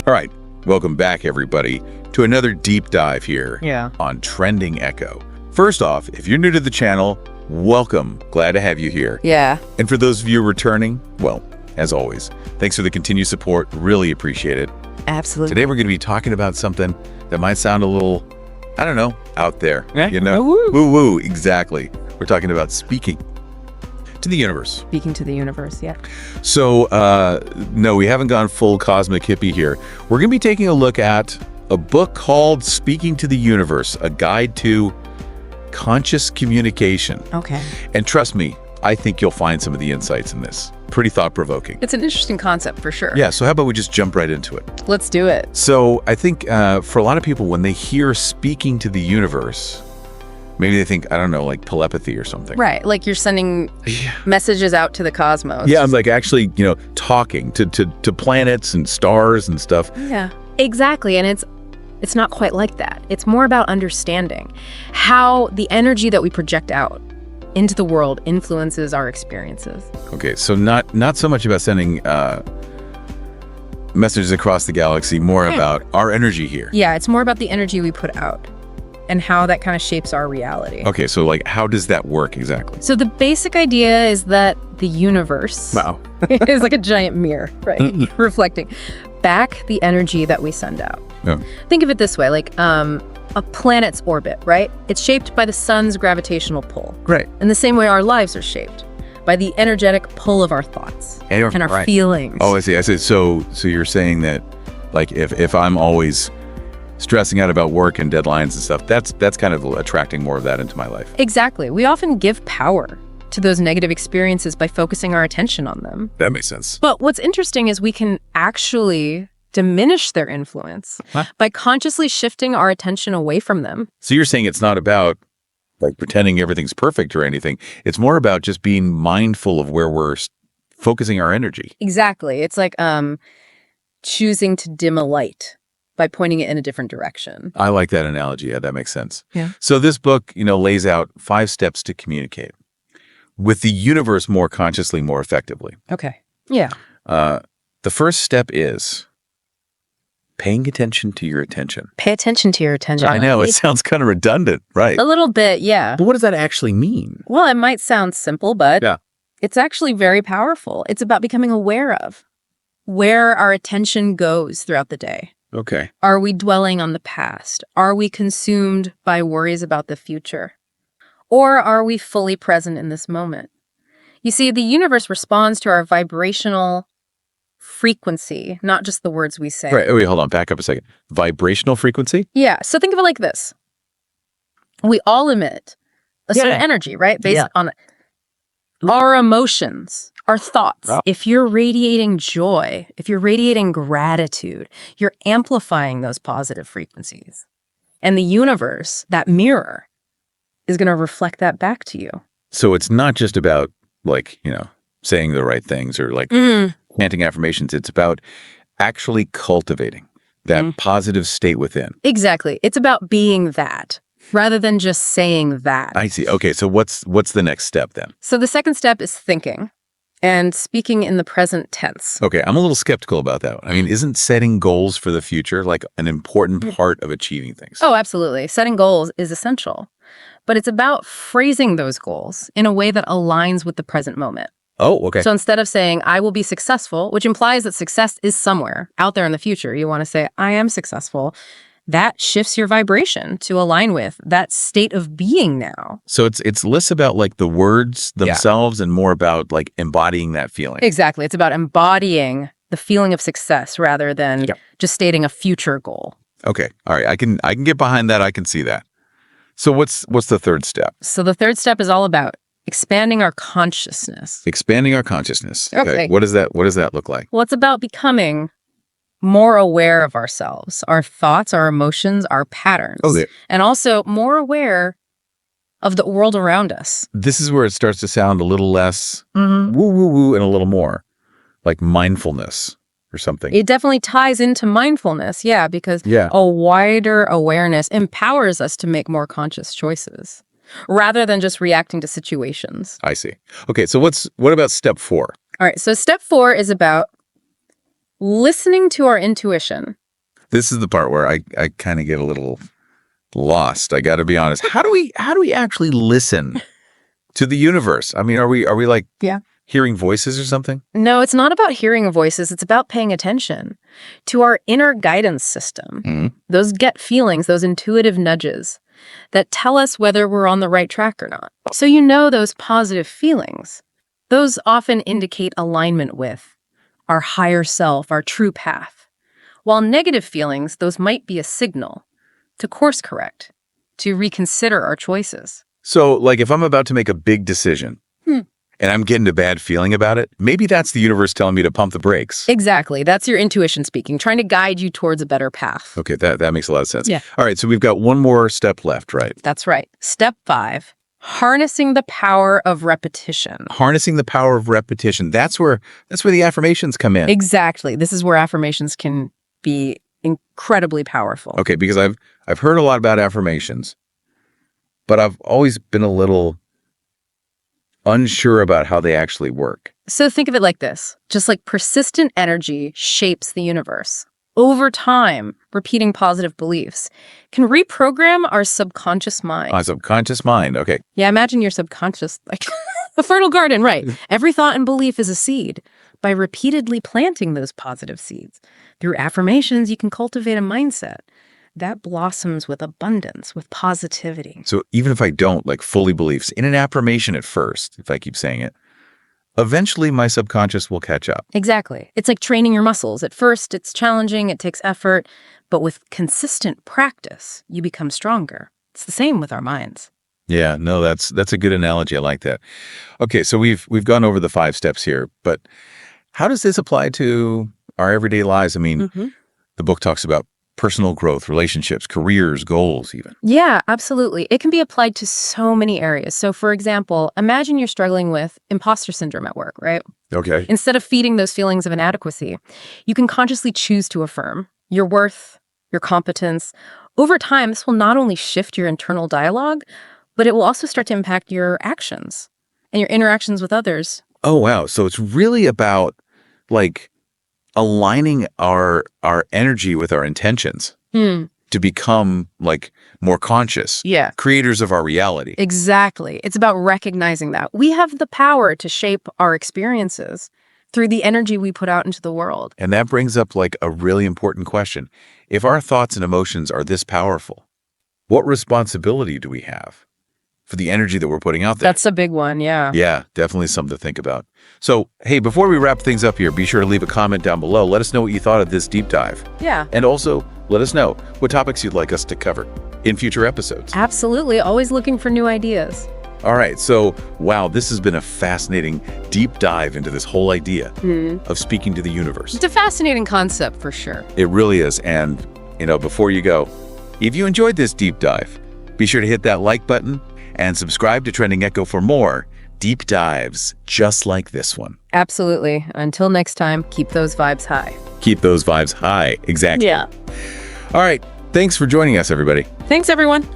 All right, welcome back, everybody, to another deep dive here on Trending Echo. First off, if you're new to the channel, welcome. Glad to have you here. Yeah. And for those of you returning, well, as always, thanks for the continued support. Really appreciate it. Absolutely. Today we're going to be talking about something that might sound a little, I don't know, out there. You know? Woo-woo, exactly. We're talking about speaking to the universe. Speaking to the universe, yeah. So, no, we haven't gone full cosmic hippie here. We're going to be taking a look at a book called Speaking to the Universe, a guide to conscious communication. Okay. And trust me, I think you'll find some of the insights in this. Pretty thought-provoking. It's an interesting concept for sure. Yeah, so how about we just jump right into it? Let's do it. So I think for a lot of people, when they hear speaking to the universe, maybe they think, I don't know, like telepathy or something. Right, like you're sending messages out to the cosmos. Yeah, I'm like actually, talking to planets and stars and stuff. Yeah, exactly. And it's not quite like that. It's more about understanding how the energy that we project out into the world influences our experiences. Okay, so not so much about sending messages across the galaxy, more about our energy here. Yeah, it's more about the energy we put out and how that kind of shapes our reality. Okay, so like how does that work exactly? So the basic idea is that the universe is like a giant mirror, right? Reflecting back the energy that we send out. Yeah. Think of it this way, like a planet's orbit, right? It's shaped by the sun's gravitational pull. Right. In the same way our lives are shaped by the energetic pull of our thoughts and our feelings. Oh, I see. So you're saying that like if I'm always stressing out about work and deadlines and stuff, that's kind of attracting more of that into my life. Exactly. We often give power to those negative experiences by focusing our attention on them. That makes sense. But what's interesting is we can actually diminish their influence by consciously shifting our attention away from them. So you're saying it's not about like pretending everything's perfect or anything. It's more about just being mindful of where we're focusing our energy. Exactly. It's like choosing to dim a light by pointing it in a different direction. I like that analogy. Yeah, that makes sense. Yeah. So this book, lays out 5 steps to communicate with the universe more consciously, more effectively. Okay. Yeah. The first step is paying attention to your attention. Pay attention to your attention. I know, it sounds kind of redundant, right? A little bit, yeah. But what does that actually mean? Well, it might sound simple, but it's actually very powerful. It's about becoming aware of where our attention goes throughout the day. Okay. Are we dwelling on the past? Are we consumed by worries about the future? Or are we fully present in this moment? You see, the universe responds to our vibrational frequency, not just the words we say. Right. Wait, hold on. Back up a second. Vibrational frequency? Yeah. So think of it like this. We all emit a certain energy, right? Based on our emotions, our thoughts. Wow. If you're radiating joy, if you're radiating gratitude, you're amplifying those positive frequencies. And the universe, that mirror, is going to reflect that back to you. So it's not just about like, saying the right things or like chanting affirmations. It's about actually cultivating that positive state within. Exactly. It's about being that rather than just saying that. I see. Okay. So what's the next step then? So the second step is thinking and speaking in the present tense. Okay. I'm a little skeptical about that. I mean, isn't setting goals for the future like an important part of achieving things? Oh, absolutely. Setting goals is essential. But it's about phrasing those goals in a way that aligns with the present moment. Oh, okay. So instead of saying, I will be successful, which implies that success is somewhere out there in the future, you want to say, I am successful. That shifts your vibration to align with that state of being now. So it's less about like the words themselves and more about like embodying that feeling. Exactly. It's about embodying the feeling of success rather than just stating a future goal. Okay. All right. I can get behind that. I can see that. So what's the third step? So the third step is all about expanding our consciousness. Expanding our consciousness. Okay. What does that look like? Well, it's about becoming more aware of ourselves, our thoughts, our emotions, our patterns. And also more aware of the world around us. This is where it starts to sound a little less woo-woo-woo and a little more like mindfulness or something. It definitely ties into mindfulness, because a wider awareness empowers us to make more conscious choices rather than just reacting to situations. I see. Okay, so what about step 4? All right, so step 4 is about Listening to our intuition. This is the part where I kind of get a little lost. I got to be honest. How do we actually listen to the universe? I mean, are we like hearing voices or something? No, it's not about hearing voices. It's about paying attention to our inner guidance system. Mm-hmm. Those gut feelings, those intuitive nudges that tell us whether we're on the right track or not. So those positive feelings, those often indicate alignment with our higher self, our true path. While negative feelings, those might be a signal to course correct, to reconsider our choices. So, like, if I'm about to make a big decision and I'm getting a bad feeling about it, maybe that's the universe telling me to pump the brakes. Exactly. That's your intuition speaking, trying to guide you towards a better path. Okay, that makes a lot of sense. Yeah. All right, so we've got one more step left, right? That's right. Step 5, harnessing the power of repetition. Harnessing the power of repetition. That's where the affirmations come in. Exactly. This is where affirmations can be incredibly powerful. Okay, because I've heard a lot about affirmations, but I've always been a little unsure about how they actually work. So think of it like this. Just like persistent energy shapes the universe. Over time, repeating positive beliefs can reprogram our subconscious mind. Our subconscious mind, okay. Yeah, imagine your subconscious, like a fertile garden, right? Every thought and belief is a seed. By repeatedly planting those positive seeds through affirmations, you can cultivate a mindset that blossoms with abundance, with positivity. So even if I don't fully believe in an affirmation at first, if I keep saying it, eventually my subconscious will catch up. Exactly. It's like training your muscles. At first, it's challenging, it takes effort, but with consistent practice, you become stronger. It's the same with our minds. Yeah, no, that's a good analogy. I like that. Okay, so we've gone over the 5 steps here, but how does this apply to our everyday lives? I mean, the book talks about personal growth, relationships, careers, goals even. Yeah, absolutely. It can be applied to so many areas. So for example, imagine you're struggling with imposter syndrome at work, right? Okay. Instead of feeding those feelings of inadequacy, you can consciously choose to affirm your worth, your competence. Over time, this will not only shift your internal dialogue, but it will also start to impact your actions and your interactions with others. Oh, wow. So it's really about aligning our energy with our intentions to become more conscious. Yeah. Creators of our reality. Exactly. It's about recognizing that we have the power to shape our experiences through the energy we put out into the world. And that brings up a really important question. If our thoughts and emotions are this powerful, what responsibility do we have for the energy that we're putting out there? That's a big one, yeah. Yeah, definitely something to think about. So, hey, before we wrap things up here, be sure to leave a comment down below. Let us know what you thought of this deep dive. Yeah. And also, let us know what topics you'd like us to cover in future episodes. Absolutely. Always looking for new ideas. All right, so, wow, this has been a fascinating deep dive into this whole idea of speaking to the universe. It's a fascinating concept for sure. It really is. And, before you go, if you enjoyed this deep dive, be sure to hit that like button and subscribe to Trending Echo for more deep dives just like this one. Absolutely. Until next time, keep those vibes high. Keep those vibes high. Exactly. Yeah. All right. Thanks for joining us, everybody. Thanks, everyone.